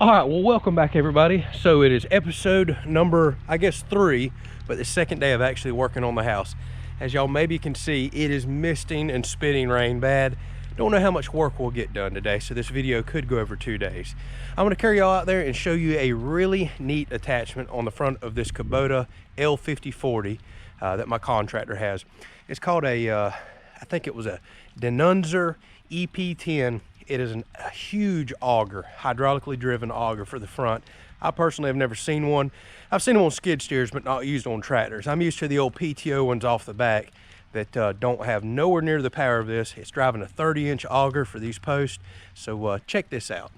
All right, well, welcome back, everybody. So it is episode number, I guess, 3, but the second day of actually working on the house. As y'all maybe can see, it is misting and spitting rain bad. Don't know how much work we'll get done today, so this video could go over 2 days. I'm gonna carry y'all out there and show you a really neat attachment on the front of this Kubota L5040 that my contractor has. It's called a, I think it was a Denunzer EP10. It is a huge auger, hydraulically driven auger for the front. I personally have never seen one. I've seen them on skid steers, but not used on tractors. I'm used to the old PTO ones off the back that don't have nowhere near the power of this. It's driving a 30-inch auger for these posts. So check this out.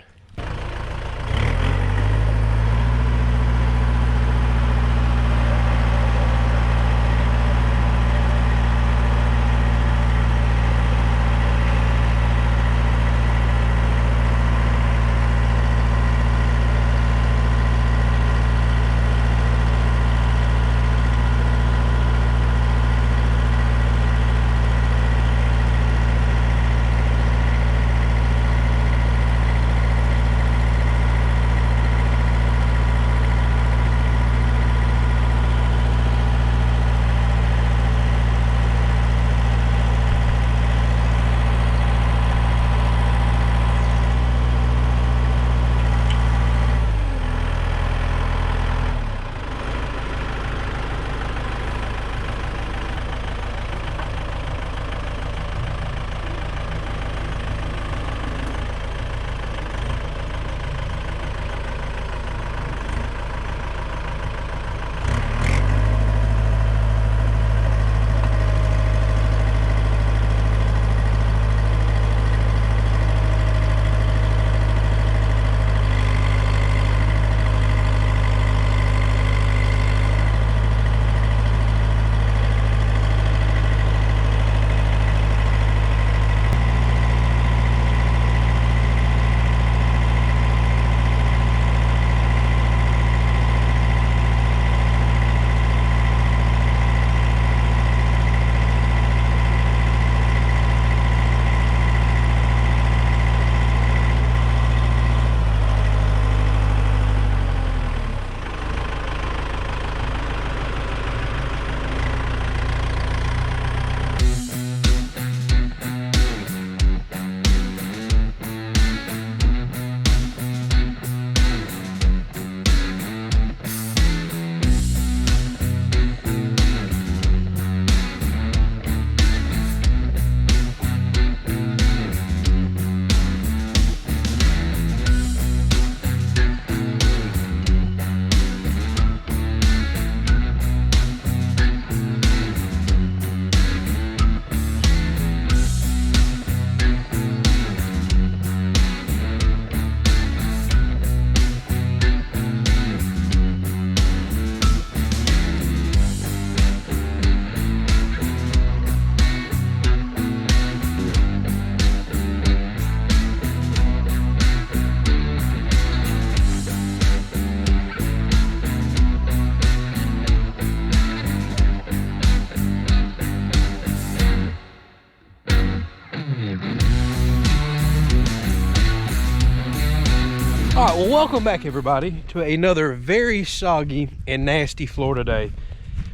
All right, well, welcome back, everybody, to another very soggy and nasty Florida day.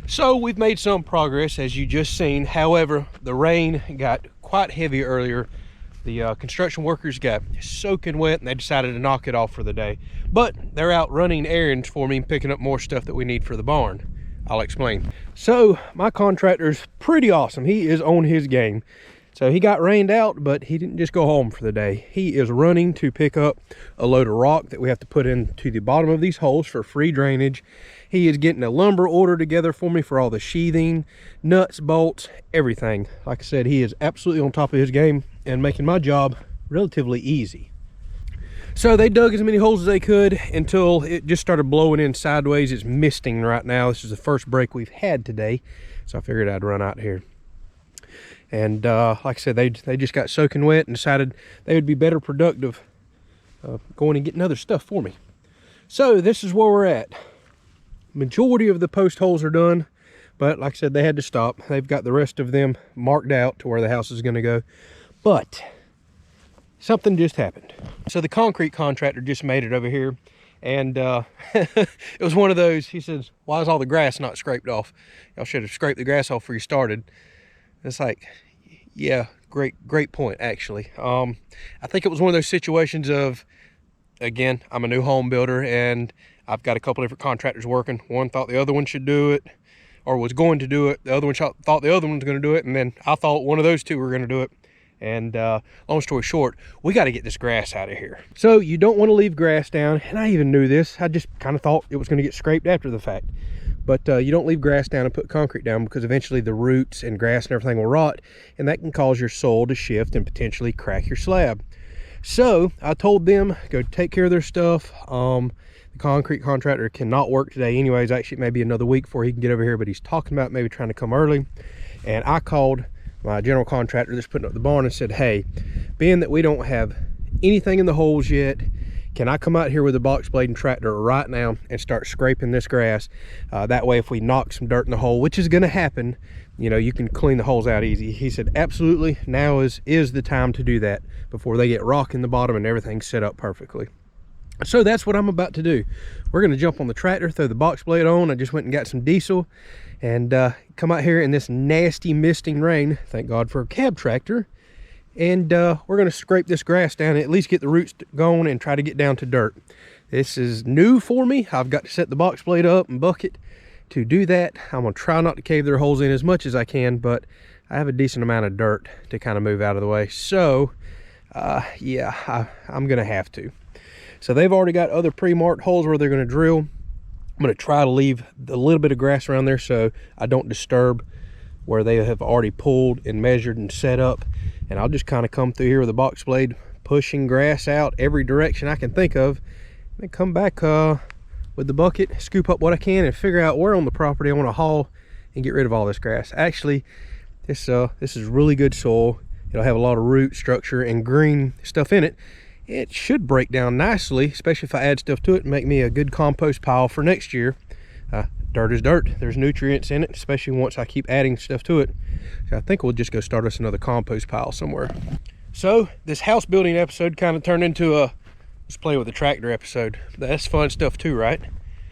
So we've made some progress, as you just seen. However, the rain got quite heavy earlier. The construction workers got soaking wet and they decided to knock it off for the day. But they're out running errands for me and picking up more stuff that we need for the barn. I'll explain. So my contractor's pretty awesome. He is on his game. So he got rained out, but he didn't just go home for the day. He is running to pick up a load of rock that we have to put into the bottom of these holes for free drainage. He is getting a lumber order together for me for all the sheathing, nuts, bolts, everything. Like I said, he is absolutely on top of his game and making my job relatively easy. So they dug as many holes as they could until it just started blowing in sideways. It's misting right now. This is the first break we've had today, so I figured I'd run out here. And like I said, they just got soaking wet and decided they would be better productive going and getting other stuff for me. So this is where we're at. Majority of the post holes are done, but like I said, they had to stop. They've got the rest of them marked out to where the house is going to go. But something just happened. So the concrete contractor just made it over here, and it was one of those. He says, why is all the grass not scraped off? Y'all should have scraped the grass off before you started. It's like, yeah, great point, actually. I think it was one of those situations of, again, I'm a new home builder and I've got a couple different contractors working. One thought the other one should do it, or was going to do it. The other one thought the other one was going to do it, and then I thought one of those two were going to do it. And long story short, we got to get this grass out of here. So you don't want to leave grass down, and I even knew this. I just kind of thought it was going to get scraped after the fact. But you don't leave grass down and put concrete down, because eventually the roots and grass and everything will rot, and that can cause your soil to shift and potentially crack your slab. So I told them, go take care of their stuff. The concrete contractor cannot work today anyways. Actually, it may be another week before he can get over here, but he's talking about maybe trying to come early. And I called my general contractor that's putting up the barn and said, hey, being that we don't have anything in the holes yet, can I come out here with a box blade and tractor right now and start scraping this grass? That way, if we knock some dirt in the hole, which is going to happen, you know, you can clean the holes out easy. He said, absolutely, now is the time to do that before they get rock in the bottom and everything's set up perfectly. So that's what I'm about to do. We're going to jump on the tractor, throw the box blade on. I just went and got some diesel, and come out here in this nasty misting rain. Thank God for a cab tractor. And we're going to scrape this grass down and at least get the roots going and try to get down to dirt. This is new for me. I've got to set the box blade up and bucket to do that. I'm going to try not to cave their holes in as much as I can, but I have a decent amount of dirt to kind of move out of the way. So yeah, I'm going to have to. So they've already got other pre-marked holes where they're going to drill. I'm going to try to leave a little bit of grass around there so I don't disturb where they have already pulled and measured and set up. And I'll just kind of come through here with a box blade, pushing grass out every direction I can think of, and then come back with the bucket, scoop up what I can, and figure out where on the property I want to haul and get rid of all this grass. Actually, this is really good soil. It'll have a lot of root structure and green stuff in it. It should break down nicely, especially if I add stuff to it and make me a good compost pile for next year. Dirt is dirt. There's nutrients in it, especially once I keep adding stuff to it. So I think we'll just go start us another compost pile somewhere. So this house building episode kind of turned into a let's play with the tractor episode. That's fun stuff too, right?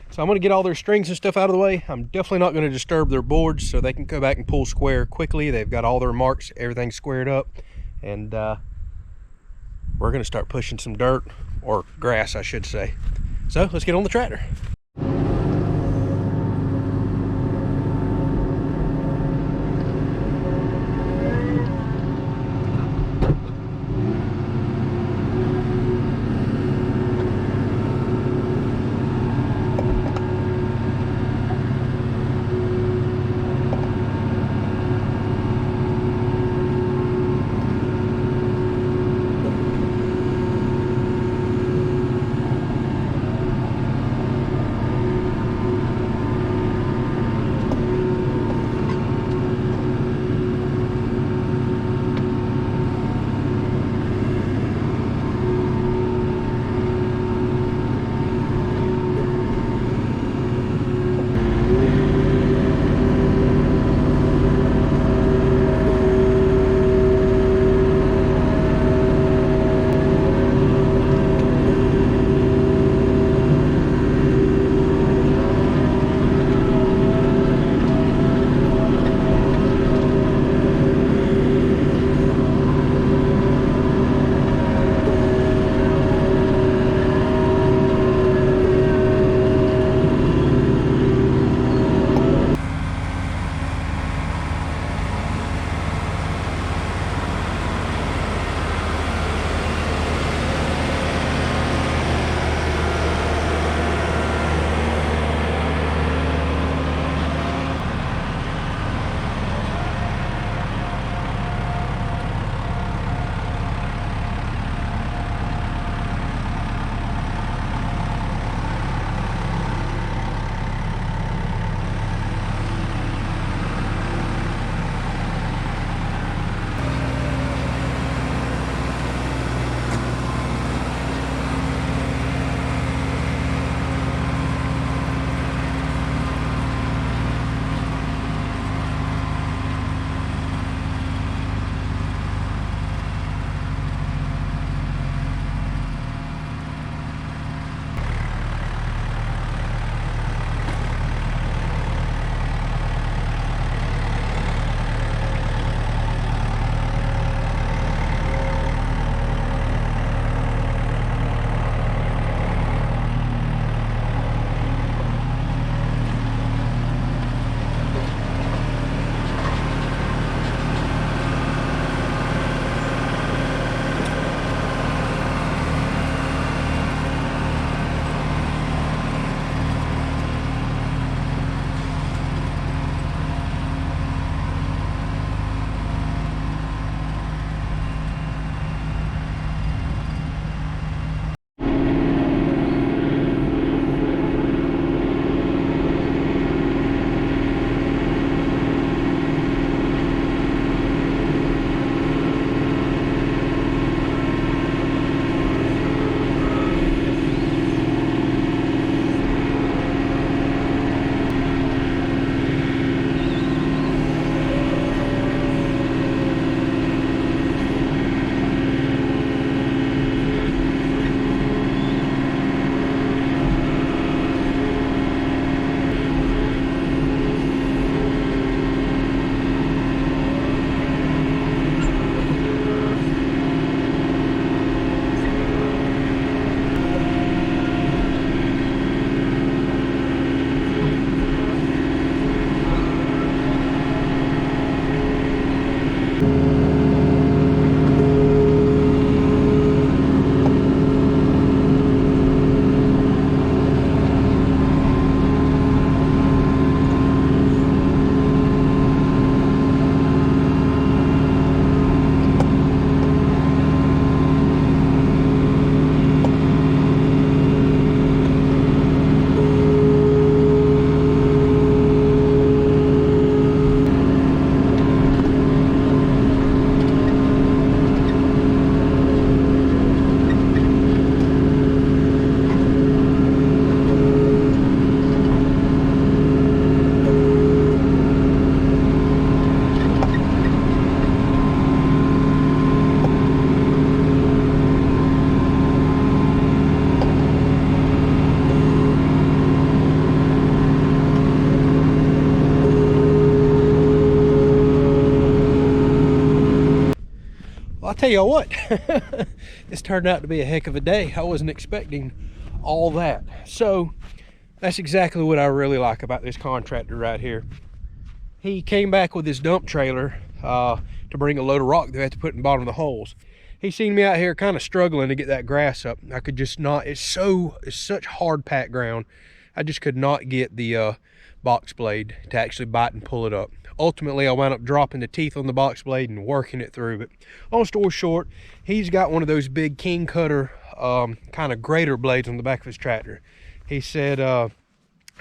So I'm going to get all their strings and stuff out of the way. I'm definitely not going to disturb their boards so they can go back and pull square quickly. They've got all their marks, everything squared up. And we're going to start pushing some dirt, or grass I should say. So let's get on the tractor. tell y'all what, this turned out to be a heck of a day. I wasn't expecting all that. So that's exactly what I really like about this contractor right here. He came back with his dump trailer to bring a load of rock they had to put in the bottom of the holes. He seen me out here kind of struggling to get that grass up. I could just not, it's such hard packed ground. I just could not get the box blade to actually bite and pull it up. Ultimately, I wound up dropping the teeth on the box blade and working it through. But long story short, he's got one of those big king cutter kind of grater blades on the back of his tractor. He said,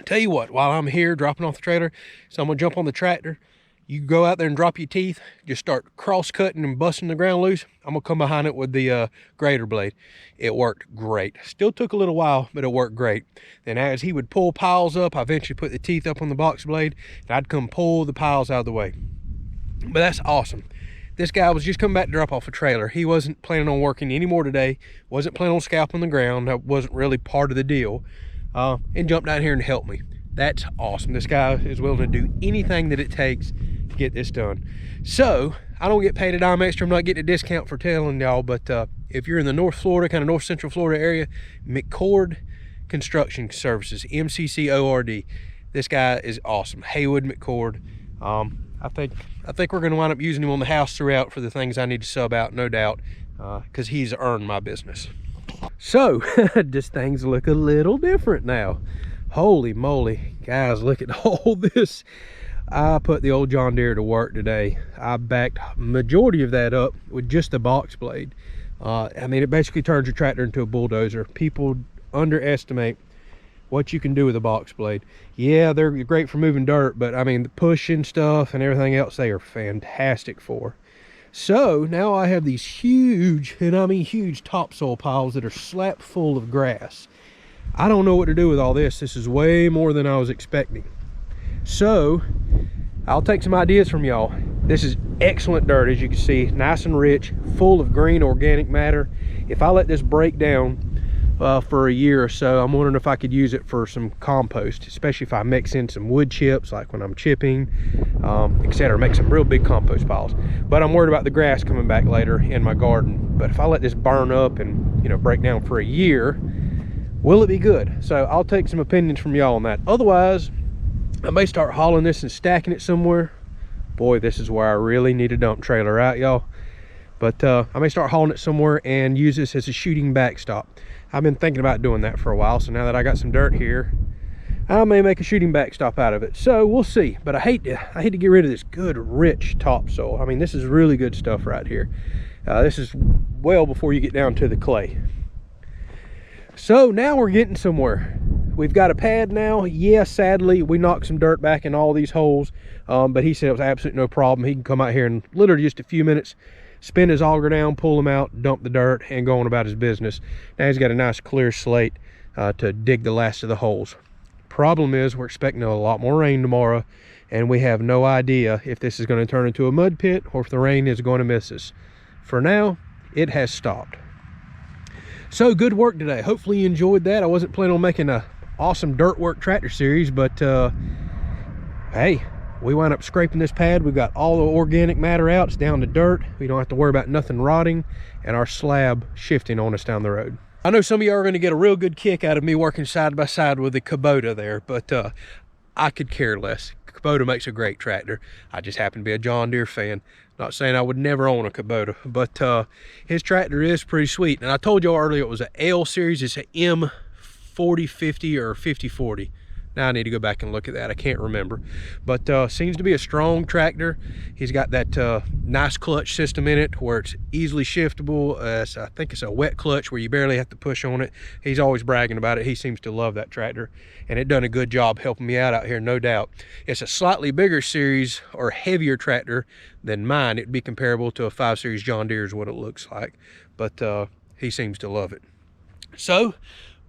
tell you what, while I'm here dropping off the trailer, so I'm gonna jump on the tractor. You go out there and drop your teeth, just start cross-cutting and busting the ground loose. I'm gonna come behind it with the grater blade. It worked great. Still took a little while, but it worked great. Then as he would pull piles up, I eventually put the teeth up on the box blade, and I'd come pull the piles out of the way. But that's awesome. This guy was just coming back to drop off a trailer. He wasn't planning on working anymore today, wasn't planning on scalping the ground. That wasn't really part of the deal, and jumped down here and helped me. That's awesome. This guy is willing to do anything that it takes to get this done. So I don't get paid a dime extra. I'm not getting a discount for telling y'all, but if you're in the North Florida, kind of North Central Florida area, McCord Construction Services, MCCORD. This guy is awesome. Haywood McCord. I think we're going to wind up using him on the house throughout for the things I need to sub out, no doubt, because he's earned my business. So just things look a little different now. Holy moly, guys, look at all this. I put the old John Deere to work today. I backed majority of that up with just a box blade. I mean, it basically turns your tractor into a bulldozer. People underestimate what you can do with a box blade. Yeah, they're great for moving dirt, but I mean, the pushing stuff and everything else, they are fantastic for. So now I have these huge, and I mean huge, topsoil piles that are slapped full of grass. I don't know what to do with all this. This is way more than I was expecting. So I'll take some ideas from y'all. This is excellent dirt, as you can see, nice and rich, full of green organic matter. If I let this break down for a year or so, I'm wondering if I could use it for some compost, especially if I mix in some wood chips, like when I'm chipping, etc. Make some real big compost piles. But I'm worried about the grass coming back later in my garden. But if I let this burn up and, you know, break down for a year, will it be good? So I'll take some opinions from y'all on that. Otherwise, I may start hauling this and stacking it somewhere. Boy, this is where I really need a dump trailer, right, y'all? But I may start hauling it somewhere and use this as a shooting backstop. I've been thinking about doing that for a while, so now that I got some dirt here, I may make a shooting backstop out of it. So we'll see. But I hate to get rid of this good, rich topsoil. I mean, this is really good stuff right here. This is well before you get down to the clay. So now we're getting somewhere. We've got a pad now. Yeah, sadly, we knocked some dirt back in all these holes, but he said it was absolutely no problem. He can come out here in literally just a few minutes, spin his auger down, pull them out, dump the dirt, and go on about his business. Now he's got a nice clear slate to dig the last of the holes. Problem is, we're expecting a lot more rain tomorrow, and we have no idea if this is going to turn into a mud pit or if the rain is going to miss us. For now, it has stopped. So good work today. Hopefully you enjoyed that. I wasn't planning on making a awesome dirt work tractor series, but hey, we wound up scraping this pad. We've got all the organic matter out. It's down to dirt. We don't have to worry about nothing rotting and our slab shifting on us down the road. I know some of you are going to get a real good kick out of me working side by side with the Kubota there, but I could care less. Kubota makes a great tractor. I just happen to be a John Deere fan. Not saying I would never own a Kubota, but his tractor is pretty sweet. And I told y'all earlier it was an L series. It's an M4050 or 5040. Now I need to go back and look at that. I can't remember. But seems to be a strong tractor. He's got that nice clutch system in it where it's easily shiftable. I think it's a wet clutch where you barely have to push on it. He's always bragging about it. He seems to love that tractor. And it done a good job helping me out here, no doubt. It's a slightly bigger series or heavier tractor than mine. It'd be comparable to a 5 Series John Deere is what it looks like. But he seems to love it. So,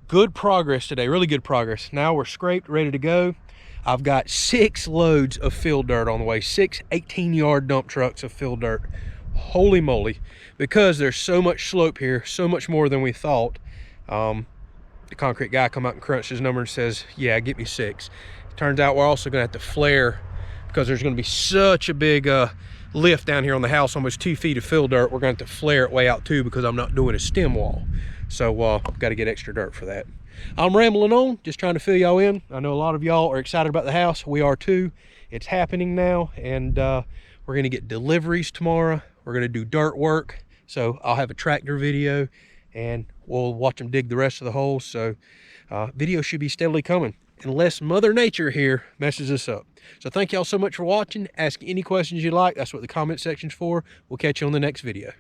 good progress today, really good progress. Now we're scraped, ready to go. I've got 6 loads of fill dirt on the way, 6 18-yard dump trucks of fill dirt. Holy moly, because there's so much slope here, so much more than we thought. The concrete guy come out and crunched his number and says, yeah, get me 6. Turns out we're also gonna have to flare because there's gonna be such a big lift down here on the house, almost 2 feet of fill dirt. We're going to have to flare it way out too because I'm not doing a stem wall. So got to get extra dirt for that. I'm rambling on, just trying to fill y'all in. I know a lot of y'all are excited about the house. We are too. It's happening now, and we're going to get deliveries tomorrow. We're going to do dirt work. So I'll have a tractor video, and we'll watch them dig the rest of the holes. So video should be steadily coming, unless Mother Nature here messes us up. So thank y'all so much for watching. Ask any questions you like. That's what the comment section's for. We'll catch you on the next video.